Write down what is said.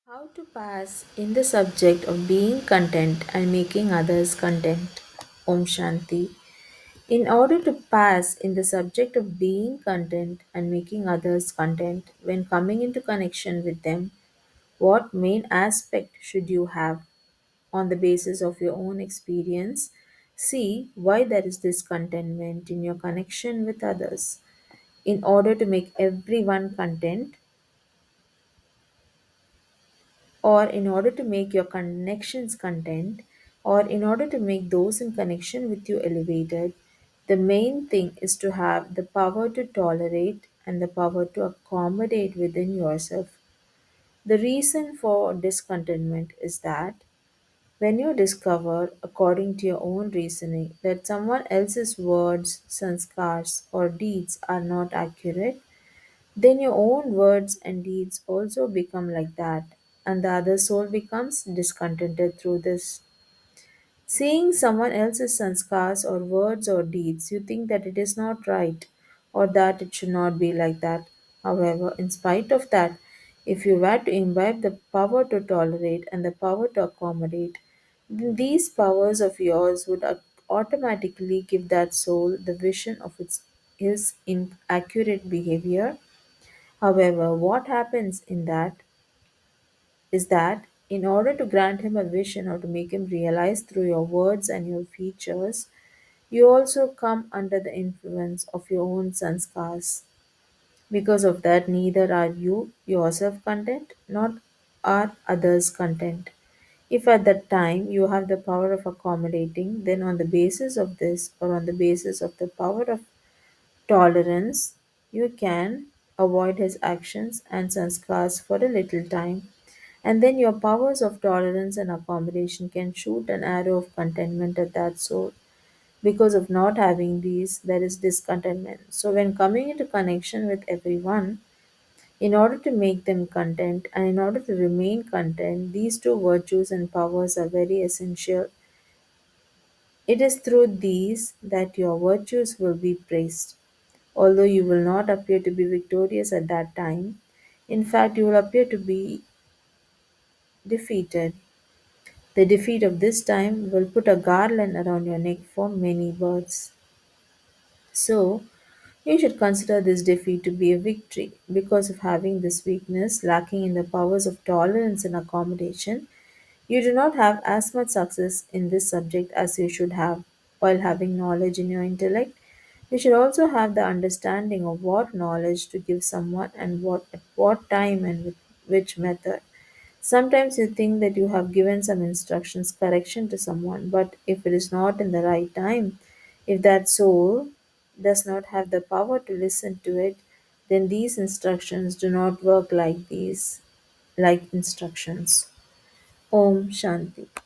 How to pass in the subject of being content and making others content. Om Shanti. In order to pass in the subject of being content and making others content, when coming into connection with them, what main aspect should you have on the basis of your own experience? See why there is discontentment in your connection with others. In order to make everyone content, or in order to make your connections content, or in order to make those in connection with you elevated, the main thing is to have the power to tolerate and the power to accommodate within yourself. The reason for discontentment is that when you discover, according to your own reasoning, that someone else's words, sanskars, or deeds are not accurate, then your own words and deeds also become like that, and the other soul becomes discontented through this. Seeing someone else's sanskars or words or deeds, you think that it is not right or that it should not be like that. However, in spite of that, if you were to imbibe the power to tolerate and the power to accommodate, then these powers of yours would automatically give that soul the vision of his inaccurate behavior. However, what happens in that is that in order to grant him a vision or to make him realize through your words and your features, you also come under the influence of your own sanskars. Because of that, neither are you yourself content, nor are others content. If at that time you have the power of accommodating, then on the basis of this or on the basis of the power of tolerance, you can avoid his actions and sanskars for a little time, and then your powers of tolerance and accommodation can shoot an arrow of contentment at that soul. Because of not having these, there is discontentment. So, when coming into connection with everyone, in order to make them content and in order to remain content, these two virtues and powers are very essential. It is through these that your virtues will be praised. Although you will not appear to be victorious at that time, in fact, you will appear to be defeated. The defeat of this time will put a garland around your neck for many births. So, you should consider this defeat to be a victory. Because of having this weakness, lacking in the powers of tolerance and accommodation, you do not have as much success in this subject as you should have. While having knowledge in your intellect, you should also have the understanding of what knowledge to give someone and what at what time and with which method. Sometimes you think that you have given some instructions correction to someone, but if it is not in the right time, if that soul does not have the power to listen to it, then these instructions do not work like instructions. Om Shanti.